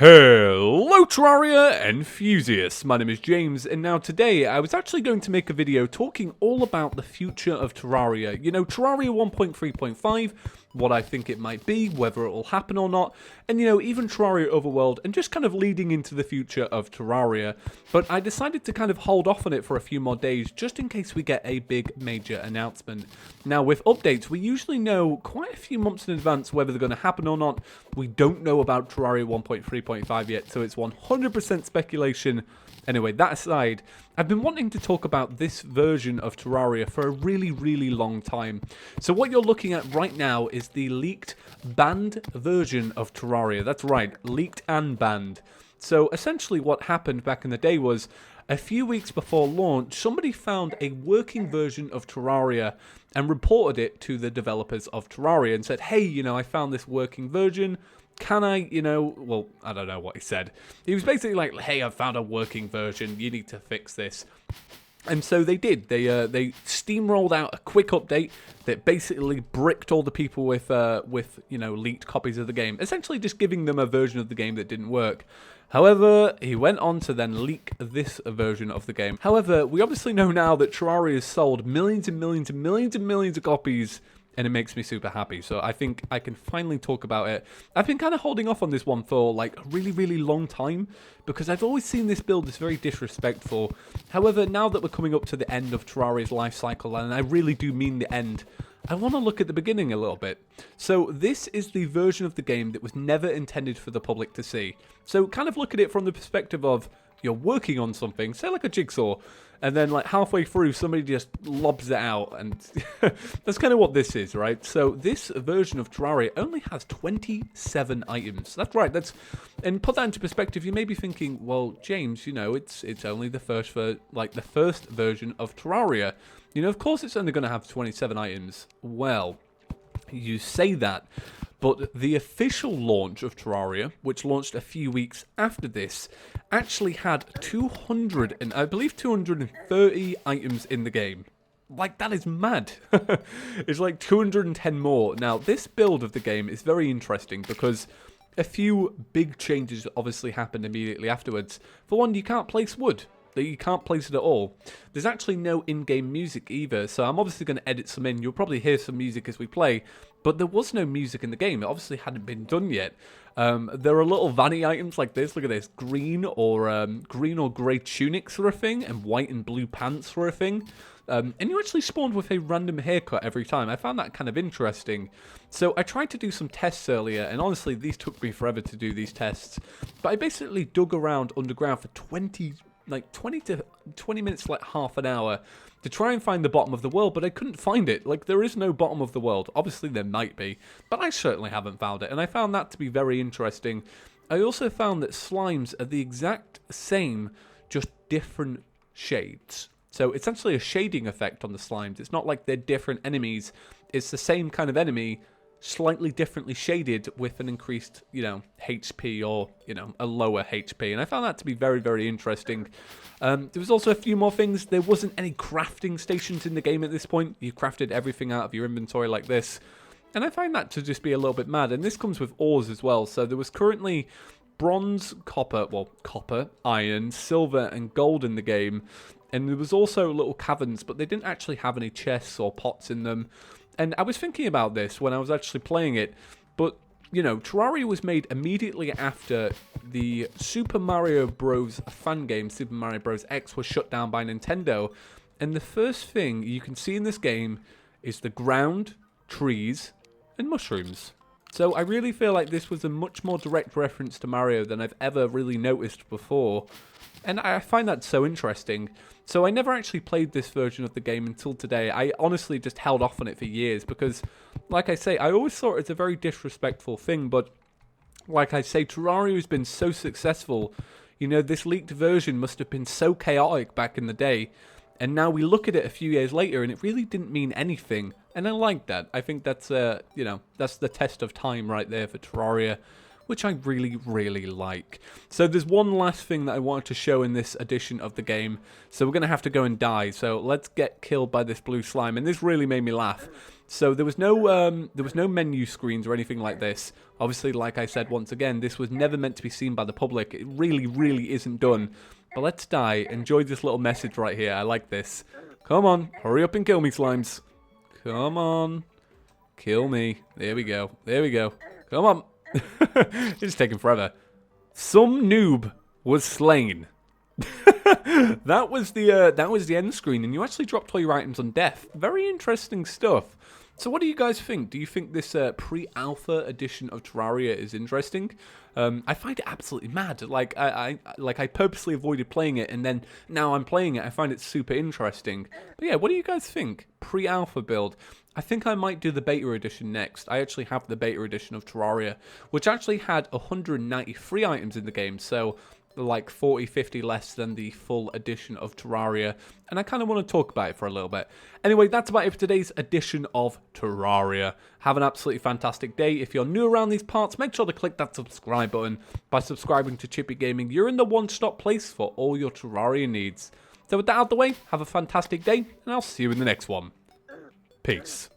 Hello Terraria enthusiasts, my name is James, and now today I was actually going to make a video talking all about the future of Terraria. You know, Terraria 1.3.5, what I think it might be, whether it will happen or not, and you know, even Terraria Overworld, and just kind of leading into the future of Terraria. But I decided to kind of hold off on it for a few more days, just in case we get a big major announcement. Now with updates, we usually know quite a few months in advance whether they're going to happen or not. We don't know about Terraria 1.3.5 yet, so it's 100% speculation. Anyway, that aside, I've been wanting to talk about this version of Terraria for a really long time. So what you're looking at right now is the leaked, banned version of Terraria. That's right, leaked and banned. So essentially what happened back in the day was, a few weeks before launch, somebody found a working version of Terraria and reported it to the developers of Terraria and said, hey, you know, I found this working version. Can I, you know, well, I don't know what he said. He was basically like, hey, I've found a working version. You need to fix this. And so they did. They steamrolled out a quick update that basically bricked all the people with you know, leaked copies of the game, essentially just giving them a version of the game that didn't work. However, he went on to then leak this version of the game. However, we obviously know now that Terraria has sold millions and millions and millions and millions of copies, and it makes me super happy. So I think I can finally talk about it. I've been kind of holding off on this one for like a really long time, because I've always seen this build as very disrespectful. However, now that we're coming up to the end of Terraria's life cycle, and I really do mean the end, I want to look at the beginning a little bit. So this is the version of the game that was never intended for the public to see. So kind of look at it from the perspective of, you're working on something, say like a jigsaw, and then like halfway through somebody just lobs it out, and that's kind of what this is, right? So this version of Terraria only has 27 items. That's right, and put that into perspective, you may be thinking, well, James, you know, it's only the first version of Terraria. You know, of course it's only going to have 27 items. Well, you say that, but the official launch of Terraria, which launched a few weeks after this, actually had 200 and I believe 230 items in the game. Like, that is mad. It's like 210 more. Now, this build of the game is very interesting because a few big changes obviously happened immediately afterwards. For one, you can't place wood. You can't place it at all. There's actually no in-game music either, so I'm obviously going to edit some in. You'll probably hear some music as we play, but there was no music in the game. It obviously hadn't been done yet. There are little vanity items like this. Look at this, green or grey tunics for a thing, and white and blue pants for a thing. And you actually spawned with a random haircut every time. I found that kind of interesting. So I tried to do some tests earlier, and honestly, these took me forever to do these tests. But I basically dug around underground for 20 minutes, like half an hour, to try and find the bottom of the world, but I couldn't find it. Like, there is no bottom of the world. Obviously there might be, but I certainly haven't found it, and I found that to be very interesting. I also found that slimes are the exact same, just different shades. So it's essentially a shading effect on the slimes. It's not like they're different enemies. It's the same kind of enemy, slightly differently shaded with an increased, you know, HP or, you know, a lower HP. And I found that to be very interesting. There was also a few more things. There wasn't any crafting stations in the game at this point. You crafted everything out of your inventory like this. And I find that to just be a little bit mad. And this comes with ores as well. So there was currently bronze, copper, iron, silver, and gold in the game. And there was also little caverns, but they didn't actually have any chests or pots in them. And I was thinking about this when I was actually playing it, but, you know, Terraria was made immediately after the Super Mario Bros. Fan game, Super Mario Bros. X, was shut down by Nintendo. And the first thing you can see in this game is the ground, trees, and mushrooms. So I really feel like this was a much more direct reference to Mario than I've ever really noticed before. And I find that so interesting. So I never actually played this version of the game until today. I honestly just held off on it for years because, like I say, I always saw it as a very disrespectful thing. But like I say, Terraria has been so successful. You know, this leaked version must have been so chaotic back in the day. And now we look at it a few years later and it really didn't mean anything. And I like that. I think that's, you know, that's the test of time right there for Terraria. which I really, really like. So there's one last thing that I wanted to show in this edition of the game. So we're going to have to go and die. So let's get killed by this blue slime. And this really made me laugh. So there was no menu screens or anything like this. Obviously, like I said once again, this was never meant to be seen by the public. It really, really isn't done. But let's die. Enjoy this little message right here. I like this. Come on, hurry up and kill me, slimes. Come on. Kill me. There we go. There we go. Come on. It's taking forever. Some noob was slain. That was the end screen, and you actually dropped all your items on death. Very interesting stuff. So what do you guys think? Do you think this pre-alpha edition of Terraria is interesting? I find it absolutely mad. Like I purposely avoided playing it, and then now I'm playing it. I find it super interesting. But yeah, what do you guys think? Pre-alpha build. I think I might do the beta edition next. I actually have the beta edition of Terraria, which actually had 193 items in the game, so like 40, 50 less than the full edition of Terraria, and I kind of want to talk about it for a little bit. Anyway, that's about it for today's edition of Terraria. Have an absolutely fantastic day. If you're new around these parts, make sure to click that subscribe button. By subscribing to ChippyGaming, you're in the one-stop place for all your Terraria needs. So with that out of the way, have a fantastic day, and I'll see you in the next one. Peace.